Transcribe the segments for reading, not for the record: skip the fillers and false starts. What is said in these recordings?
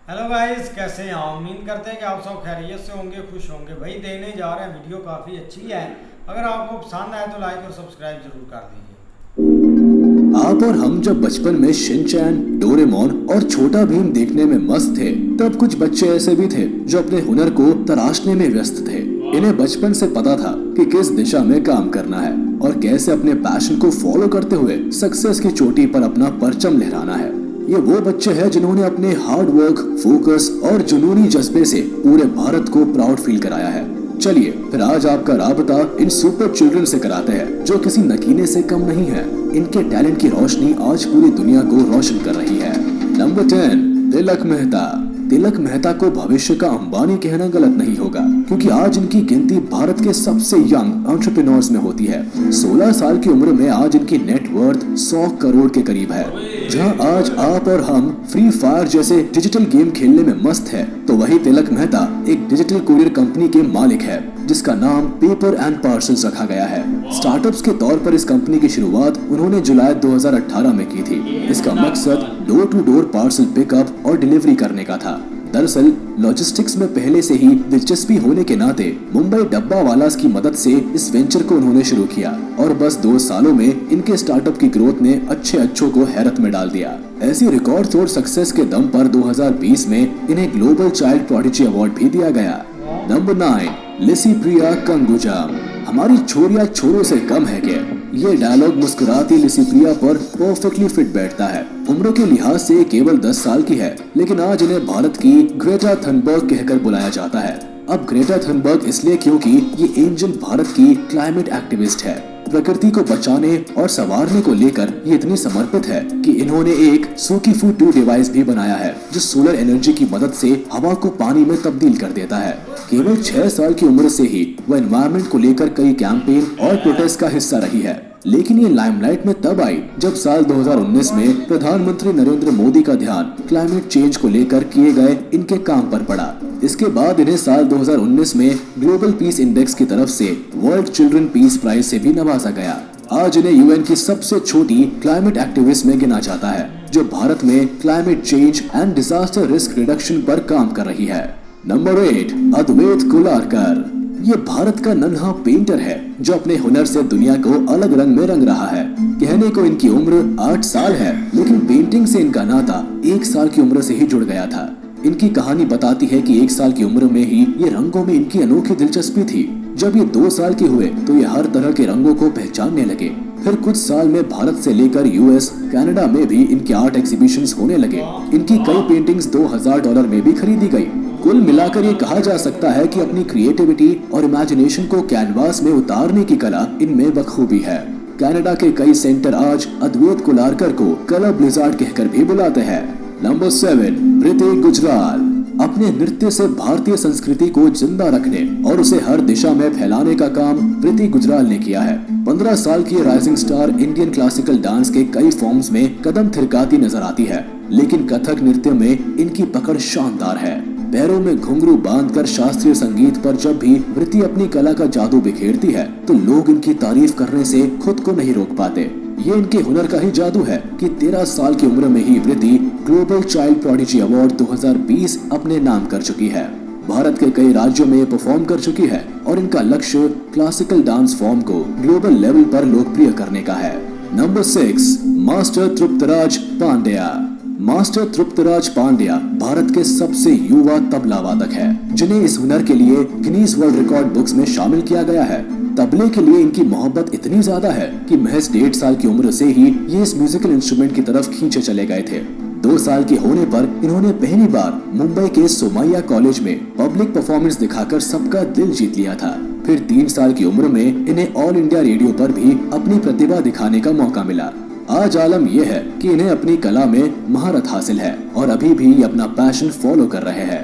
Hello guys, कैसे हैं आप? उम्मीद करते हैं कि आप सब खैरियत से होंगे, खुश होंगे। भाई देने जा रहे हैं, वीडियो काफ़ी अच्छी है। अगर आपको पसंद आए तो लाइक और सब्सक्राइब जरूर कर दीजिए। आप और हम जब बचपन में शिनचैन, डोरेमोन और छोटा भीम देखने में मस्त थे, तब कुछ बच्चे ऐसे भी थे जो अपने हुनर को तराशने में व्यस्त थे। इन्हें बचपन से पता था कि किस दिशा में काम करना है और कैसे अपने पैशन को फॉलो करते हुए सक्सेस की चोटी पर अपना परचम लहराना है। ये वो बच्चे हैं जिन्होंने अपने हार्ड वर्क, फोकस और जुनूनी जज्बे से पूरे भारत को प्राउड फील कराया है। चलिए फिर आज आपका राबता इन सुपर चिल्ड्रन से कराते हैं जो किसी नगीने से कम नहीं है। इनके टैलेंट की रोशनी आज पूरी दुनिया को रोशन कर रही है। नंबर 10, तिलक मेहता। तिलक मेहता को भविष्य का अंबानी कहना गलत नहीं होगा, क्योंकि आज इनकी गिनती भारत के सबसे यंग एंटरप्रेन्योर्स में होती है। 16 साल की उम्र में आज इनकी नेटवर्थ 100 करोड़ के करीब है। जहां आज आप और हम फ्री फायर जैसे डिजिटल गेम खेलने में मस्त है, तो वही तिलक मेहता एक डिजिटल कुरियर कंपनी के मालिक है जिसका नाम पेपर एंड पार्सल्स रखा गया है। स्टार्टअप्स के तौर पर इस कंपनी की शुरुआत उन्होंने जुलाई 2018 में की थी। इसका मकसद door to door parcel pickup और डिलीवरी करने का था। दरअसल लॉजिस्टिक्स में पहले से ही दिलचस्पी होने के नाते मुंबई डब्बा वालास की मदद से इस वेंचर को उन्होंने शुरू किया और बस 2 सालों में इनके स्टार्टअप की ग्रोथ ने अच्छों को हैरत में डाल दिया। ऐसी रिकॉर्ड तोड़ सक्सेस के दम पर 2020 में इन्हें ग्लोबल चाइल्ड प्रोडिजी अवार्ड भी दिया गया। नंबर 9, लिसी प्रिया कंगुजाम। हमारी छोरिया छोरों से कम है क्या? ये डायलॉग मुस्कुराती लिसी प्रिया पर परफेक्टली फिट बैठता है। उम्र के लिहाज से केवल 10 साल की है, लेकिन आज इन्हें भारत की ग्रेटा थनबर्ग कहकर बुलाया जाता है। अब ग्रेटा थनबर्ग इसलिए क्योंकि ये एंजल भारत की क्लाइमेट एक्टिविस्ट है। प्रकृति को बचाने और संवारने को लेकर ये इतनी समर्पित है कि इन्होंने एक सुकीफू 2 डिवाइस भी बनाया है जो सोलर एनर्जी की मदद से हवा को पानी में तब्दील कर देता है। केवल 6 साल की उम्र से ही वह एनवायरनमेंट को लेकर कई कैंपेन और प्रोटेस्ट का हिस्सा रही है, लेकिन ये लाइमलाइट में तब आई जब साल 2019 में प्रधानमंत्री नरेंद्र मोदी का ध्यान क्लाइमेट चेंज को लेकर किए गए इनके काम पर पड़ा। इसके बाद इन्हें साल 2019 में ग्लोबल पीस इंडेक्स की तरफ से वर्ल्ड चिल्ड्रन पीस प्राइज से भी नवाजा गया। आज इन्हें यूएन की सबसे छोटी क्लाइमेट एक्टिविस्ट में गिना जाता है, जो भारत में climate change and disaster risk reduction पर काम कर रही है। नंबर 8, अद्वैत कुलारकर। ये भारत का नन्हा पेंटर है जो अपने हुनर से दुनिया को अलग रंग में रंग रहा है। कहने को इनकी उम्र 8 साल है, लेकिन पेंटिंग से इनका नाता 1 साल की उम्र से ही जुड़ गया था। इनकी कहानी बताती है कि 1 साल की उम्र में ही ये रंगों में इनकी अनोखी दिलचस्पी थी। जब ये 2 साल के हुए तो ये हर तरह के रंगों को पहचानने लगे। फिर कुछ साल में भारत से लेकर यूएस, कनाडा में भी इनके आर्ट एग्जीबिशंस होने लगे। इनकी कई पेंटिंग्स $2000 में भी खरीदी गई। कुल मिलाकर ये कहा जा सकता है कि अपनी क्रिएटिविटी और इमेजिनेशन को कैनवास में उतारने की कला इनमें बखूबी है। कनाडा के कई सेंटर आज अद्वैत कुलारकर को कलर ब्लिजार्ड कहकर भी बुलाते हैं। नंबर 7, प्रीति गुजराल। अपने नृत्य से भारतीय संस्कृति को जिंदा रखने और उसे हर दिशा में फैलाने का काम प्रीति गुजराल ने किया है। 15 साल की rising star Indian classical dance के कई फॉर्म्स में कदम थिरकाती नजर आती है, लेकिन कथक नृत्य में इनकी पकड़ शानदार है। पैरों में घुंघरू बांधकर शास्त्रीय संगीत पर जब भी वृत्ति अपनी कला का जादू बिखेरती है, तो लोग इनकी तारीफ करने से खुद को नहीं रोक पाते। ये इनके हुनर का ही जादू है कि 13 साल की उम्र में ही वृत्ति ग्लोबल चाइल्ड प्रोडिजी अवार्ड 2020 अपने नाम कर चुकी है। भारत के कई राज्यों में परफॉर्म कर चुकी है और इनका लक्ष्य क्लासिकल डांस फॉर्म को ग्लोबल लेवल पर लोकप्रिय करने का है। Number 6, master Triptraj Pandya. Master Triptraj Pandya Bharat के सबसे युवा तबला वादक है, जिन्हें इस हुनर के लिए गिनीज वर्ल्ड रिकॉर्ड बुक्स में शामिल किया गया है। तबले के लिए इनकी मोहब्बत इतनी ज्यादा है कि महज 1.5 साल की उम्र से ही ये इस म्यूजिकल इंस्ट्रूमेंट की तरफ खींचे चले गए थे। 2 साल के होने पर इन्होंने पहली बार मुंबई के सोमैया कॉलेज में पब्लिक परफॉर्मेंस दिखाकर सबका दिल जीत लिया था। फिर 3 साल की उम्र में इन्हें ऑल इंडिया रेडियो पर भी अपनी प्रतिभा दिखाने का मौका मिला। आज आलम यह है कि इन्हें अपनी कला में महारत हासिल है और अभी भी ये अपना पैशन फॉलो कर रहे हैं।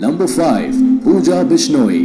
नंबर 5, पूजा बिश्नोई।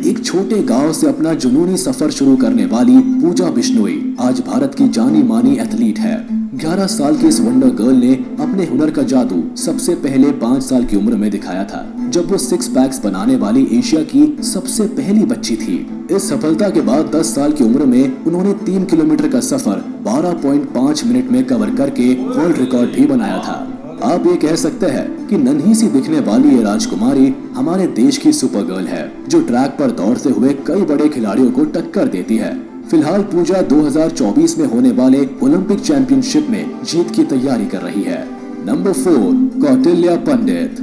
एक छोटे गांव से अपना जुनूनी सफर शुरू करने वाली पूजा बिश्नोई आज भारत की जानी मानी एथलीट है। 11 साल की इस वंडर गर्ल ने अपने हुनर का जादू सबसे पहले 5 साल की उम्र में दिखाया था, जब वो 6 पैक्स बनाने वाली एशिया की सबसे पहली बच्ची थी। इस सफलता के बाद 10 साल की उम्र में उन्होंने 3 किलोमीटर का सफर 12.5 मिनट में कवर करके वर्ल्ड रिकॉर्ड भी बनाया था। आप ये कह सकते हैं कि नन्ही सी दिखने वाली ये राजकुमारी हमारे देश की सुपर गर्ल है, जो ट्रैक पर दौड़ते हुए कई बड़े खिलाड़ियों को टक्कर देती है। फिलहाल पूजा 2024 में होने वाले ओलंपिक चैंपियनशिप में जीत की तैयारी कर रही है। नंबर 4, कौटिल्य पंडित।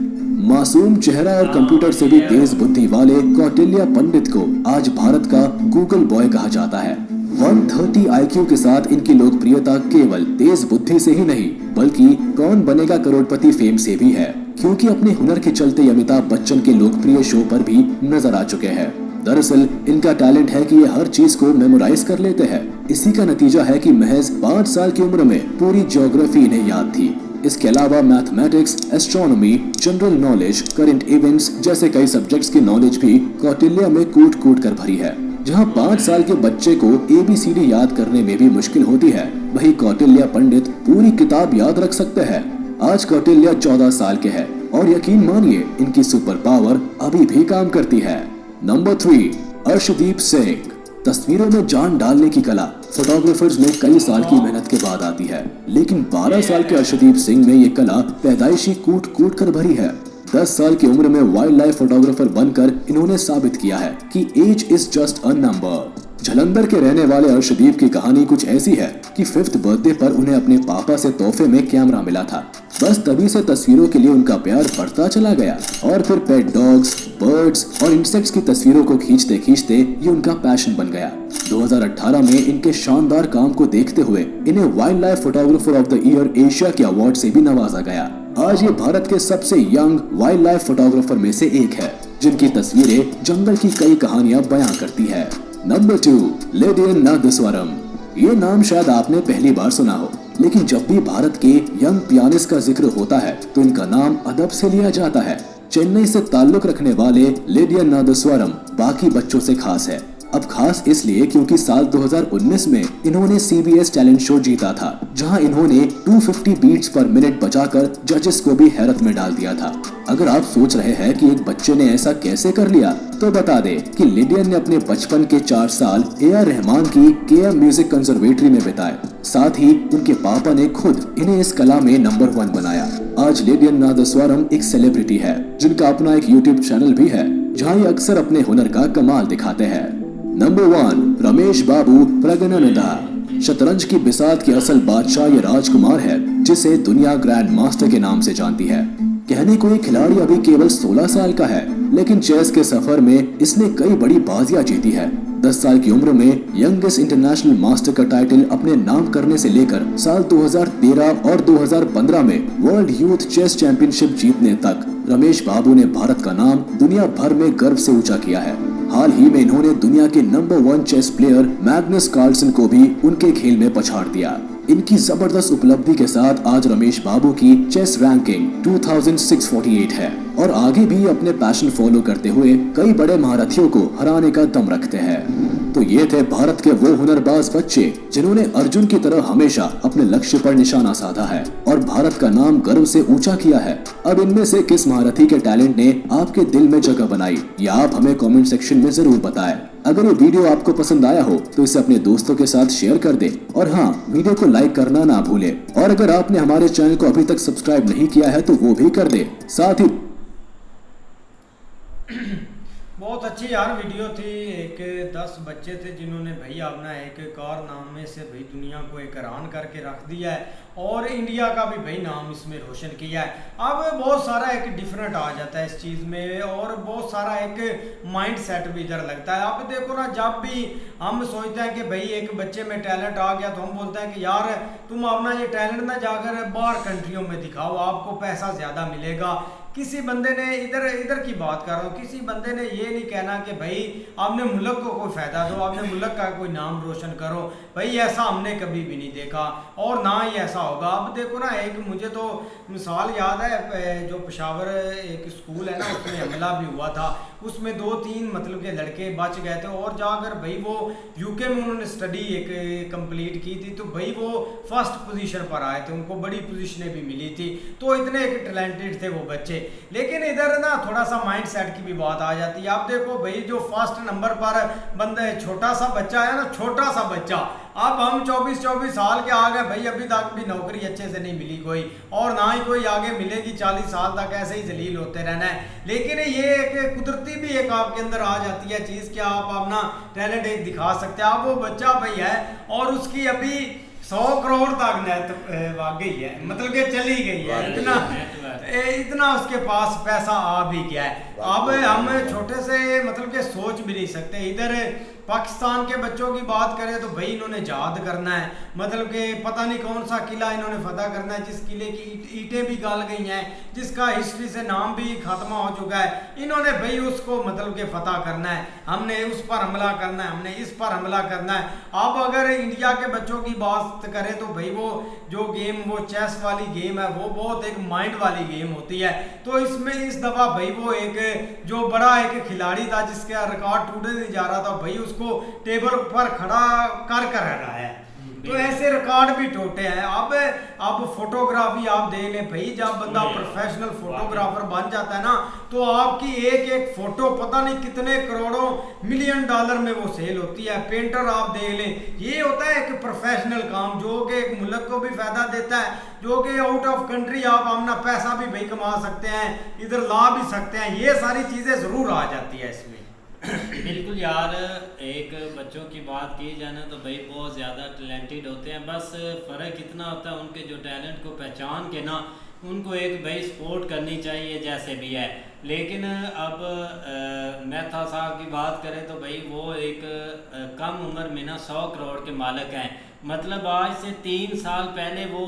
मासूम चेहरा और कंप्यूटर से भी तेज बुद्धि वाले कौटिल्य पंडित को आज भारत का गूगल बॉय कहा जाता है। 130 IQ के साथ इनकी लोकप्रियता केवल तेज बुद्धि से ही नहीं बल्कि कौन बनेगा करोड़पति फेम से भी है, क्योंकि अपने हुनर के चलते अमिताभ बच्चन के लोकप्रिय शो पर भी नजर आ चुके हैं। दरअसल इनका टैलेंट है कि ये हर चीज को मेमोराइज कर लेते हैं। इसी का नतीजा है कि महज 5 साल की उम्र में पूरी ज्योग्राफी इन्हें याद थी। इसके अलावा mathematics, astronomy, general knowledge, current events जैसे कई सब्जेक्ट्स की नॉलेज भी कौटिल्य में कूट कूट कर भरी है। जहां 5 साल के बच्चे को ABCD याद करने में भी मुश्किल होती है, वहीं कौटिल्य पंडित पूरी किताब याद रख सकते हैं। आज कौटिल्य 14 साल के हैं और यकीन मानिए इनकी सुपर पावर अभी भी काम करती है। नंबर 3, अर्शदीप सिंह। तस्वीरों में जान डालने की कला फोटोग्राफर्स में कई साल की मेहनत के बाद आती है, लेकिन 12 साल के अर्शदीप सिंह में ये कला पैदाइशी कूट कूट कर भरी है। 10 साल की उम्र में वाइल्ड लाइफ फोटोग्राफर बनकर इन्होंने साबित किया है कि age is just a number. Jalandhar के रहने वाले अर्शदीप की कहानी कुछ ऐसी है कि 5th बर्थडे पर उन्हें अपने पापा से तोहफे में कैमरा मिला था। बस तभी से तस्वीरों के लिए उनका प्यार बढ़ता चला गया और फिर पेट डॉग्स, बर्ड्स और इंसेक्ट्स की तस्वीरों को खींचते खींचते ये उनका पैशन बन गया। 2018 में इनके शानदार काम को देखते हुए इन्हें wild life photographer of the year Asia के अवार्ड से भी नवाजा गया। आज ये भारत के सबसे यंग वाइल्ड लाइफ फोटोग्राफर में से एक है, जिनकी तस्वीरें जंगल की कई कहानियां बयां करती है। नंबर 2, लेडियन नादस्वरम। ये नाम शायद आपने पहली बार सुना हो, लेकिन जब भी भारत के यंग पियानिस्ट का जिक्र होता है तो इनका नाम अदब से लिया जाता है। चेन्नई से ताल्लुक रखने वाले लेडियन नादस्वरम बाकी बच्चों से खास है। अब खास इसलिए क्योंकि साल 2019 में इन्होंने CBS टैलेंट शो जीता था, जहां इन्होंने 250 बीट्स पर मिनट बजाकर जजेस को भी हैरत में डाल दिया था। अगर आप सोच रहे हैं कि एक बच्चे ने ऐसा कैसे कर लिया, तो बता दें कि लिडियन ने अपने बचपन के 4 साल AR रहमान की KM म्यूजिक कंजर्वेटरी में बिताए। साथ ही उनके पापा ने खुद इन्हें इस कला में नंबर 1 बनाया। आज लिडियन नादस्वरम एक सेलिब्रिटी है, जिनका अपना एक YouTube चैनल भी है, जहां ये अक्सर अपने हुनर का कमाल दिखाते हैं। नंबर 1, रमेश बाबू प्रगनानंदा। शतरंज की बिसात की असल बादशाह ये राजकुमार है, जिसे दुनिया ग्रैंड मास्टर के नाम से जानती है। कहने को ये खिलाड़ी अभी केवल 16 साल का है, लेकिन चेस के सफर में इसने कई बड़ी बाजियां जीती है। 10 साल की उम्र में यंगेस्ट इंटरनेशनल मास्टर का टाइटल अपने नाम करने से लेकर साल 2013 और 2015 में वर्ल्ड यूथ चेस चैंपियनशिप जीतने तक रमेश बाबू ने भारत का नाम दुनिया भर में गर्व से ऊंचा किया है। हाल ही में इन्होंने दुनिया के number 1 chess player Magnus Carlsen को भी उनके खेल में पछाड़ दिया। इनकी जबरदस्त उपलब्धि के साथ आज रमेश बाबू की चेस रैंकिंग 2648 है और आगे भी अपने पैशन फॉलो करते हुए कई बड़े महारथियों को हराने का दम रखते हैं। तो ये थे भारत के वो हुनरबाज बच्चे जिन्होंने अर्जुन की तरह हमेशा अपने लक्ष्य पर निशाना साधा है और भारत का नाम गर्व से ऊंचा किया है। अब इनमें से किस महारथी के टैलेंट ने आपके दिल में जगह बनाई, या आप हमें कमेंट सेक्शन में जरूर बताएं। अगर ये वीडियो आपको पसंद आया हो तो इसे अपने दोस्तों के साथ शेयर कर दें और हाँ, वीडियो को लाइक करना ना भूलें। और अगर आपने हमारे चैनल को अभी तक सब्सक्राइब नहीं किया है तो वो भी कर दें। साथ ही बहुत अच्छी यार वीडियो थी। एक 10 बच्चे थे जिन्होंने भाई अपना एक कारनामे से भाई दुनिया को एक हैरान करके रख दिया है और इंडिया का भी भाई नाम इसमें रोशन किया है। अब बहुत सारा एक डिफरेंट आ जाता है इस चीज़ में और बहुत सारा एक माइंड सेट भी इधर लगता है। आप देखो ना, जब भी हम सोचते हैं कि भाई एक बच्चे में टैलेंट आ गया तो हम बोलते हैं कि यार तुम अपना ये टैलेंट ना जाकर बाहर कंट्रियों में दिखाओ, आपको पैसा ज़्यादा मिलेगा। किसी बंदे ने इधर की बात कर रहा हूँ, किसी बंदे ने ये नहीं कहना कि भाई आपने मुल्क को कोई फ़ायदा दो, आपने मुल्क का कोई नाम रोशन करो। भाई ऐसा हमने कभी भी नहीं देखा और ना ही ऐसा होगा। अब देखो ना, एक मुझे तो मिसाल याद है, जो पेशावर एक स्कूल है ना, उसमें हमला भी हुआ था, उसमें 2-3 मतलब के लड़के बच गए थे और जाकर भाई वो यूके में उन्होंने स्टडी एक कंप्लीट की थी, तो भाई वो फर्स्ट पोजीशन पर आए थे, उनको बड़ी पोजीशनें भी मिली थी। तो इतने एक टैलेंटेड थे वो बच्चे। लेकिन इधर ना थोड़ा सा माइंड सेट की भी बात आ जाती है। आप देखो भाई, जो फर्स्ट नंबर पर बंदा छोटा सा बच्चा है ना, छोटा सा बच्चा, अब हम 24-24 साल के आ गए भाई, अभी तक भी नौकरी अच्छे से नहीं मिली कोई, और ना ही ही कोई आगे मिलेगी, 40 साल तक ऐसे ही जलील होते रहना है। लेकिन ये एक कुदरती भी एक आपके अंदर आ जाती है चीज़ कि आप अपना टैलेंट एक दिखा सकते हैं। आप वो बच्चा भाई है और उसकी अभी 100 करोड़ तक नेट भाग गई है, मतलब कि चली गई है, इतना उसके पास पैसा आ भी गया है। अब हम छोटे से मतलब कि सोच भी नहीं सकते। इधर पाकिस्तान के बच्चों की बात करें तो भाई इन्होंने याद करना है, मतलब कि पता नहीं कौन सा किला इन्होंने फतह करना है, जिस किले की ईंटें भी गल गई हैं, जिसका हिस्ट्री से नाम भी खत्म हो चुका है, इन्होंने भाई उसको मतलब कि फतह करना है। हमने उस पर हमला करना है, हमने इस पर हमला करना है। अब अगर इंडिया के बच्चों की बात करें तो भाई वो जो गेम, वो चेस वाली गेम है, वो बहुत एक माइंड वाली गेम होती है। तो इसमें इस दफ़ा भाई वो एक जो बड़ा एक खिलाड़ी था जिसका रिकॉर्ड टूटे नहीं जा रहा था, भाई उसको टेबल पर खड़ा कर रहा है। तो ऐसे रिकॉर्ड भी टूटे हैं। अब फोटोग्राफी आप देख लें भाई, जब बंदा प्रोफेशनल फोटोग्राफर बन जाता है ना, तो आपकी एक एक फोटो पता नहीं कितने करोड़ों मिलियन डॉलर में वो सेल होती है। पेंटर आप देख लें, ये होता है एक प्रोफेशनल काम जो कि एक मुल्क को भी फायदा देता है, जो कि आउट ऑफ कंट्री आप अपना पैसा भी भाई कमा सकते हैं, इधर ला भी सकते हैं। ये सारी चीजें जरूर आ जाती है इसमें। बिल्कुल यार, एक बच्चों की बात की जाए ना तो भाई बहुत ज़्यादा टैलेंटेड होते हैं। बस फ़र्क इतना होता है उनके जो टैलेंट को पहचान के ना उनको एक भाई सपोर्ट करनी चाहिए जैसे भी है। लेकिन अब मेहता साहब की बात करें तो भाई वो एक कम उम्र में ना 100 करोड़ के मालिक हैं। मतलब आज से 3 साल पहले वो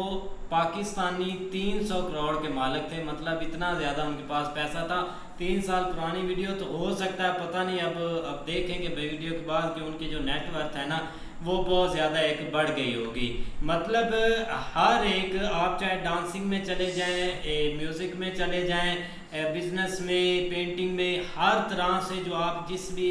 पाकिस्तानी 300 करोड़ के मालिक थे। मतलब इतना ज़्यादा उनके पास पैसा था। 3 साल पुरानी वीडियो तो हो सकता है, पता नहीं, अब देखेंगे भाई वीडियो के बाद कि उनकी जो नेटवर्थ है ना वो बहुत ज़्यादा एक बढ़ गई होगी। मतलब हर एक, आप चाहे डांसिंग में चले जाएं, म्यूज़िक में चले जाएं, बिजनेस में, पेंटिंग में, हर तरह से जो आप जिस भी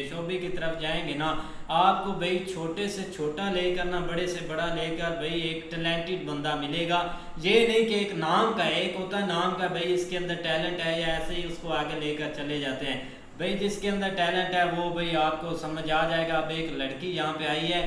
शोबे की तरफ जाएंगे ना, आपको भाई छोटे से छोटा लेकर ना बड़े से बड़ा लेकर भाई एक टैलेंटेड बंदा मिलेगा। ये नहीं कि एक नाम का, एक होता है नाम का भाई इसके अंदर टैलेंट है, या ऐसे ही उसको आगे लेकर चले जाते हैं। भाई जिसके अंदर टैलेंट है वो भाई आपको समझ आ जाएगा। अब एक लड़की यहाँ पे आई है,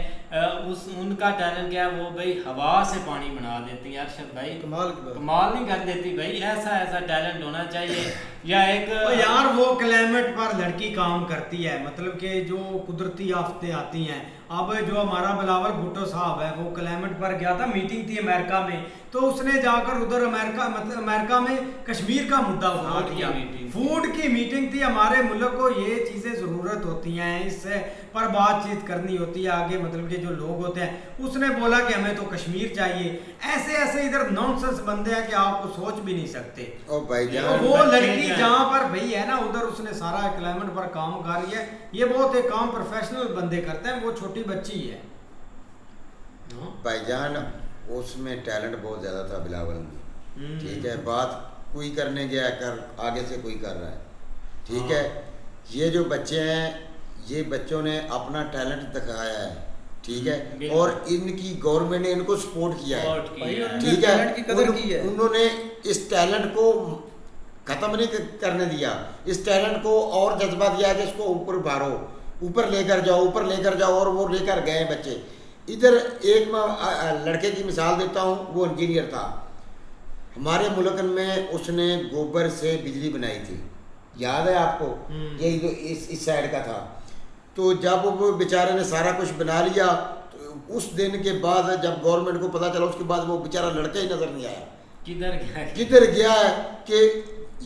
उनका टैलेंट क्या है, वो भाई हवा से पानी बना देती है। अरशद भाई कमाल नहीं कर देती भाई, ऐसा टैलेंट होना चाहिए। या एक यार वो क्लाइमेट पर लड़की काम करती है, मतलब कि जो कुदरती आफतें आती हैं। अब जो हमारा बिलावल भुट्टो साहब है वो क्लाइमेट पर गया था, मीटिंग थी अमेरिका में, तो उसने जाकर उधर अमेरिका में कश्मीर का मुद्दा उठा दिया। फूड की मीटिंग थी। हमारे मुल्क को ये चीज़ें ज़रूरत होती हैं, इससे पर बातचीत करनी होती है आगे, मतलब कि जो लोग होते हैं। उसने बोला कि हमें तो कश्मीर चाहिए। ऐसे इधर नॉनसेंस बंदे हैं कि आपको सोच भी नहीं सकते। ओ भाई तो वो लड़की जहाँ पर भाई है ना, उधर उसने सारा क्लाइमेट पर काम कर लिया। ये बहुत एक काम प्रोफेशनल बंदे करते हैं, वो छोटी बच्ची है भाईजान। उसमें टैलेंट बहुत ज़्यादा था बिलावल में, ठीक है। बात कोई करने गया कर, आगे से कोई कर रहा है, ठीक है। ये जो बच्चे हैं, ये बच्चों ने अपना टैलेंट दिखाया है, ठीक है, और इनकी गवर्नमेंट ने इनको सपोर्ट किया है, ठीक है। उन्होंने इस टैलेंट को ख़त्म नहीं करने दिया, इस टैलेंट को और जज्बा दिया कि इसको ऊपर उभारो, ऊपर लेकर जाओ, और वो लेकर गए बच्चे। इधर एक मैं लड़के की मिसाल देता हूँ, वो इंजीनियर था हमारे मुल्क में, उसने गोबर से बिजली बनाई थी, याद है आपको? यही तो इस साइड का था। तो जब वो बेचारे ने सारा कुछ बना लिया, तो उस दिन के बाद जब गवर्नमेंट को पता चला, उसके बाद वो बेचारा लड़का ही नज़र नहीं आया। किधर गया है कि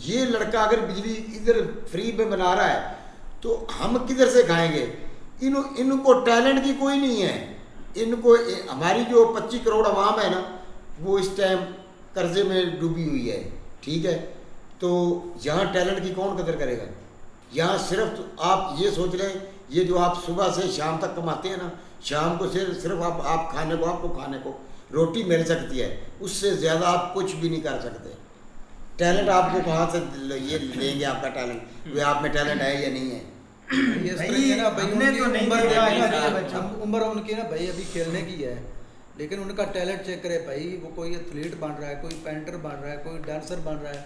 ये लड़का अगर बिजली इधर फ्री में बना रहा है तो हम किधर से खाएंगे? इनको टैलेंट की कोई नहीं है। इनको हमारी जो 25 करोड़ आवाम है ना, वो इस टाइम कर्जे में डूबी हुई है, ठीक है। तो यहाँ टैलेंट की कौन कदर करेगा? यहाँ सिर्फ आप ये सोच रहे हैं, ये जो आप सुबह से शाम तक कमाते हैं ना, शाम को सिर्फ आप खाने को, आपको खाने को रोटी मिल सकती है, उससे ज़्यादा आप कुछ भी नहीं कर सकते। टैलेंट आपको कहाँ से ये लेंगे? आपका टैलेंट, वे आप में टैलेंट है या नहीं है? उम्र उनकी ना भाई अभी खेलने की है, लेकिन उनका टैलेंट चेक करे भाई। वो कोई एथलीट बन रहा है, कोई पेंटर बन रहा है, कोई डांसर बन रहा है,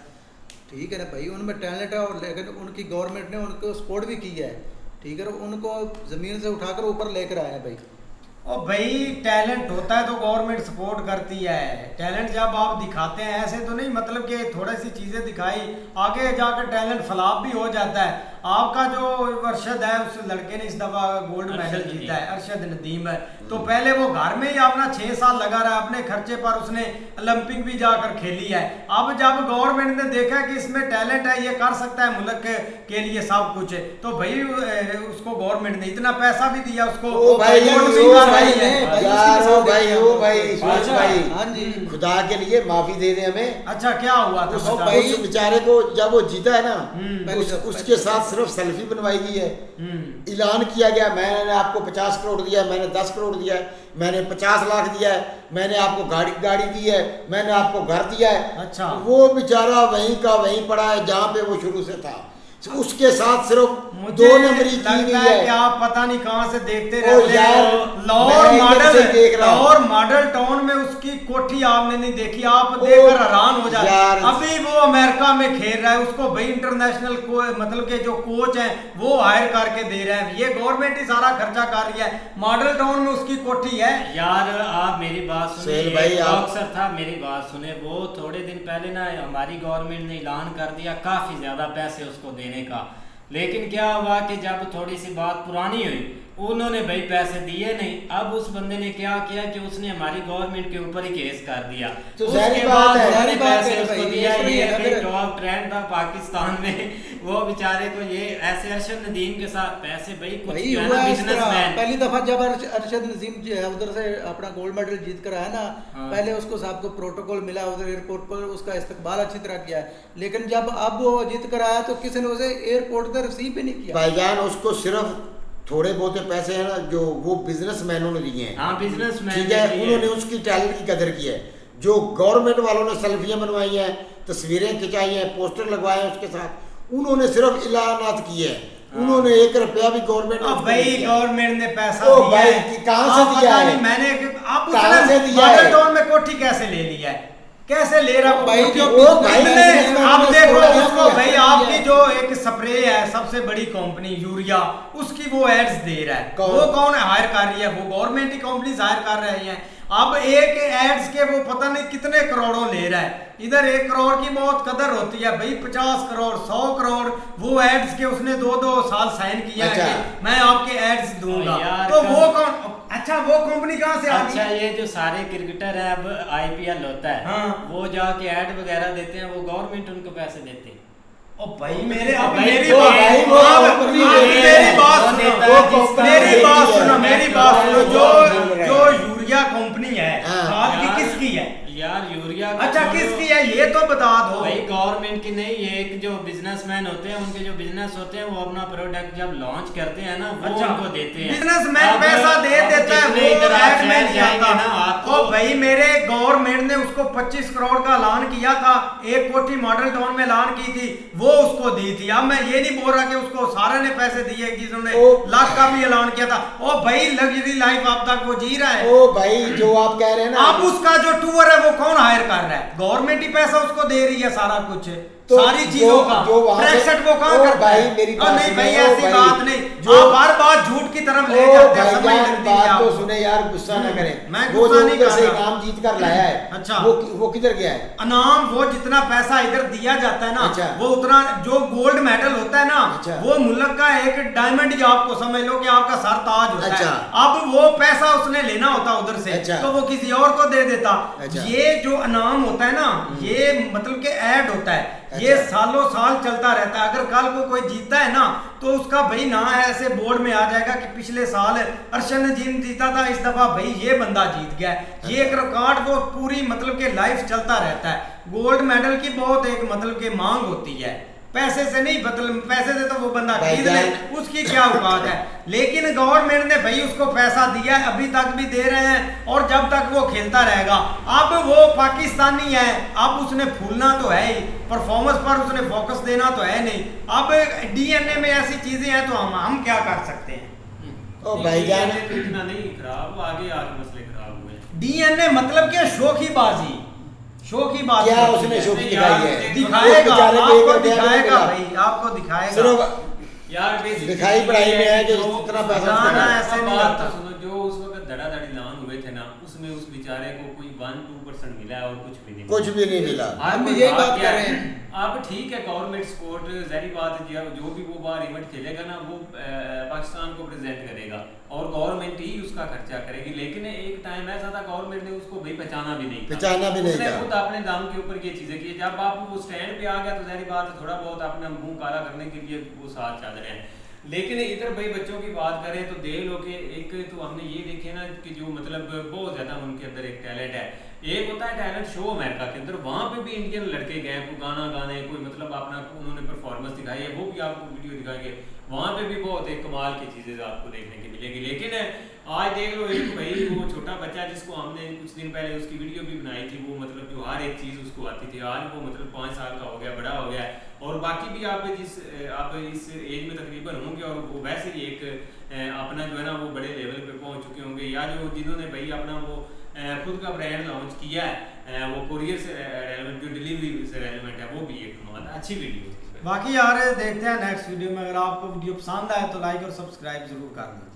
ठीक है ना भाई। उनमें टैलेंट है, और लेकिन उनकी गवर्नमेंट ने उनको सपोर्ट भी की है, ठीक है। उनको ज़मीन से उठाकर ऊपर लेकर आए हैं भाई। और भाई टैलेंट होता है तो गवर्नमेंट सपोर्ट करती है। टैलेंट जब आप दिखाते हैं ऐसे तो नहीं मतलब कि थोड़ी सी चीज़ें दिखाई आगे जाकर टैलेंट फ्लॉप भी हो जाता है। आपका जो अरशद है उस लड़के ने इस दफ़ा गोल्ड मेडल जीता है, अरशद नदीम है, तो पहले वो घर में ही अपना 6 साल लगा रहा है, अपने खर्चे पर उसने ओलंपिक भी जाकर खेली है। अब जब गवर्नमेंट ने देखा कि इसमें टैलेंट है, ये कर सकता है मुल्क के लिए सब कुछ, तो भाई उसको गवर्नमेंट ने इतना पैसा भी दिया उसको। हाँ जी, खुदा के लिए माफी दे दे हमें। अच्छा क्या हुआ था? उस बेचारे को जब वो जीता है ना, उसके साथ सिर्फ सेल्फी बनवाई गई है, ऐलान किया गया मैंने आपको 50 करोड़ दिया है, मैंने 10 करोड़ दिया है, मैंने 50 लाख दिया है, मैंने आपको गाड़ी दी है, मैंने आपको घर दिया है। अच्छा। वो बेचारा वहीं का वहीं पड़ा है जहाँ पे वो शुरू से था। उसके साथ सिर्फ 2 नंबरी की गई है कि आप पता नहीं कहाँ से देखते रहते हैं। लाहौर मॉडल टाउन में उसकी कोठी आपने नहीं देखी, आप देखकर हैरान हो जाते। अभी वो अमेरिका में खेल रहा है, उसको भाई इंटरनेशनल मतलब के जो कोच हैं वो हायर करके दे रहे हैं, ये गवर्नमेंट ही सारा खर्चा कर रही है। मॉडल टाउन में उसकी कोठी है। यार आप मेरी बात सुने, बॉक्सर था, मेरी बात सुने, वो थोड़े दिन पहले ना हमारी गवर्नमेंट ने ऐलान कर दिया काफी ज्यादा पैसे उसको देने का, लेकिन क्या हुआ कि जब थोड़ी सी बात पुरानी हुई उन्होंने भाई पैसे दिए नहीं। अब उस बंदे ने क्या किया कि उसने हमारी गवर्नमेंट के ऊपर ही केस कर दिया, तो उसके बाद उन्होंने पैसे उसको दिया। ये टॉप ट्रेंड था पाकिस्तान में, वो बेचारे को ये ऐसे अरशद नदीम के साथ पैसे भाई कुछ बिजनेसमैन। पहली दफा जब अरशद नदीम जो है उधर से अपना गोल्ड मेडल जीत कर आया ना, पहले उसको साहब को प्रोटोकॉल मिला उधर एयरपोर्ट पर, उसका इस्तकबाल अच्छी तरह किया है, लेकिन जब अब वो जीत कर आया तो किसी ने उसे एयरपोर्ट पर रिसीव भी नहीं किया। भाईजान उसको सिर्फ थोड़े बहुत पैसे हैं ना जो वो बिजनेसमैनों ने दिए हैं। हाँ, बिजनेसमैन, ठीक है, उन्होंने उसकी टैलेंट की कदर की है। जो गवर्नमेंट वालों ने सेल्फियां बनवाई हैं, तस्वीरें खिंचाई हैं, पोस्टर लगवाए हैं उसके साथ, उन्होंने सिर्फ इलानात किए हैं। उन्होंने 1 रुपया भी गवर्नमेंट भाई गवर्नमेंट ने पैसा दिया है, कहाँ से दिया है? मैंने आप मॉडल टाउन में कोठी कैसे ले लिया है, कैसे ले रहा भाई? जो आप देखो उसको भाई, आपकी जो एक स्प्रे है सबसे बड़ी कंपनी यूरिया, उसकी वो एड्स दे रहा है, वो कौन हायर कर रही है? वो गवर्नमेंट ही कंपनीज हायर कर रही हैं। अब एक एड्स के वो पता नहीं कितने करोड़ों ले रहा है। इधर 1 करोड़ की बहुत कदर होती है भाई, 50 करोड़ 100 करोड़ वो एड्स के उसने 2-2 साल साइन किया है कि मैं आपके एड्स दूंगा, तो वो कौन? अच्छा, वो कंपनी कहाँ से आ गई? अच्छा, ये जो सारे क्रिकेटर है अब IPL होता है, हाँ, वो जाके ऐड वगैरह देते हैं, वो गवर्नमेंट उनको पैसे देती है। ओ भाई मेरी बात सुनो, जो यूरिया कंपनी है खाद की किसकी है यार? यूरिया अच्छा किसकी है ये तो बता दो भाई। गवर्नमेंट की नहीं, ये एक जो बिजनेसमैन होते हैं उनके जो बिजनेस होते हैं वो अपना प्रोडक्ट जब लॉन्च करते हैं ना, वो उनको देते हैं। बिजनेसमैन पैसा दे देता है, वो ऐड में नहीं आता ना। ओ भाई मेरे गवर्नमेंट ने उसको 25 करोड़ का ऐलान किया था, एक कोठी मॉडल टाउन में ऐलान की थी, वो उसको दी थी। अब मैं ये नहीं बोल रहा कि उसको सारे ने पैसे दिए, जिन्होंने लाख का भी ऐलान किया था। ओ भाई लग्जरी लाइफ अब तक वो जी रहा है। ओ भाई जो आप कह रहे हैं ना, अब उसका जो टूर है वो कौन हायर कर रहा है? गवर्नमेंट ही पैसा उसको दे रही है सारा कुछ, तो सारी चीजों का ब्रेक्सिट वो कहाँ करता है? नहीं भाई ऐसी बात नहीं, आप हर बात झूठ की तरफ ले जाते हैं। समझ लगती है बात तो सुने यार, गुस्सा न करें। मैं गुस्सा नहीं कर रहा। इनाम जीत कर लाया है, अच्छा वो किधर गया है? इनाम वो जितना पैसा इधर दिया जाता है ना, वो उतना जो गोल्ड मेडल होता है ना, वो मुल्क का एक डायमंड ही आपको समझ लो कि आपका सर ताज होता है। अब वो पैसा उसने लेना होता उधर से, तो वो किसी और को दे देता। ये जो इनाम होता है ना, ये मतलब के ऐड होता है, ये सालों साल चलता रहता है। अगर कल को कोई जीतता है ना, तो उसका भाई ना ऐसे बोर्ड में आ जाएगा कि पिछले साल अरशद नदीम जीता था, इस दफा भाई ये बंदा जीत गया। ये एक रिकॉर्ड वो पूरी मतलब के लाइफ चलता रहता है। गोल्ड मेडल की बहुत एक मतलब के मांग होती है, पैसे से नहीं, पैसे से तो वो बंदा खरीद ले, उसकी क्या औकात है। लेकिन गवर्नमेंट ने भाई उसको पैसा दिया है, अभी तक भी दे रहे हैं, और जब तक वो खेलता रहेगा। अब वो पाकिस्तानी है, अब उसने फूलना तो है ही, परफॉर्मेंस पर उसने फोकस देना तो है नहीं। अब DNA में ऐसी चीजें हैं तो हम क्या कर सकते हैं? ओ भाईजान इतना नहीं खराब, आगे आगे मसले खराब हुए। DNA मतलब क्या? शोखीबाजी, शो की बात क्या उसने शो की दिखाई है? दिखाएगा, आपको दिखाएगा भाई, आपको दिखाएगा यार। दिखाई पढ़ाई में है कि इतना पैसा ऐसे नहीं आता। जो उस वक्त धड़ाधड़ी लॉन्ग हुए थे ना, उसमें उस बेचारे को कोई 1-2% मिला है और कुछ भी नहीं कुछ भी नहीं मिला। हम भी यही बात कर रहे हैं। अब ठीक है गवर्नमेंट सपोर्ट, ज़ाहिर बात है जो भी वो बाहर इवेंट खेलेगा ना वो पाकिस्तान को प्रेजेंट करेगा और गवर्नमेंट ही उसका खर्चा करेगी, लेकिन एक टाइम ऐसा था गवर्नमेंट ने उसको भाई पहचाना भी नहीं था। खुद अपने दाम के ऊपर ये चीज़ें की। जब आप वो स्टैंड पे आ गया तो ज़ाहिर बात है थोड़ा बहुत अपना मुंह काला करने के लिए वो साथ चल रहे हैं। लेकिन इधर भाई बच्चों की बात करें तो देख लो कि एक तो हमने ये देखे ना कि जो मतलब बहुत ज़्यादा उनके अंदर एक टैलेंट है। एक होता है टैलेंट शो अमेरिका के अंदर, वहाँ पे भी इंडियन लड़के गए, कोई गाना गाने, कोई मतलब अपना उन्होंने परफॉर्मेंस दिखाई है, वो भी आपको वीडियो दिखाएंगे, वहाँ पे भी बहुत एक कमाल की चीज़ें आपको देखने की मिलेगी। लेकिन आज देख लो एक भाई वो छोटा बच्चा जिसको हमने कुछ दिन पहले उसकी वीडियो भी बनाई थी, वो मतलब जो हर एक चीज़ उसको आती थी, आज वो मतलब 5 साल का हो गया, बड़ा हो गया है। और बाकी भी आप इस एज में तकरीबन होंगे और वो वैसे ही एक अपना जो है ना वो बड़े लेवल पे पहुंच चुके होंगे, या जो जिन्होंने भाई अपना वो खुद का ब्रांड लॉन्च किया है, वो कोरियर से रेलेवेंट, जो डिलीवरी से रेलेवेंट है, वो भी एक अच्छी वीडियो है। बाकी यार देखते हैं नेक्स्ट वीडियो में। अगर आपको वीडियो पसंद आए तो लाइक और सब्सक्राइब जरूर कर दें।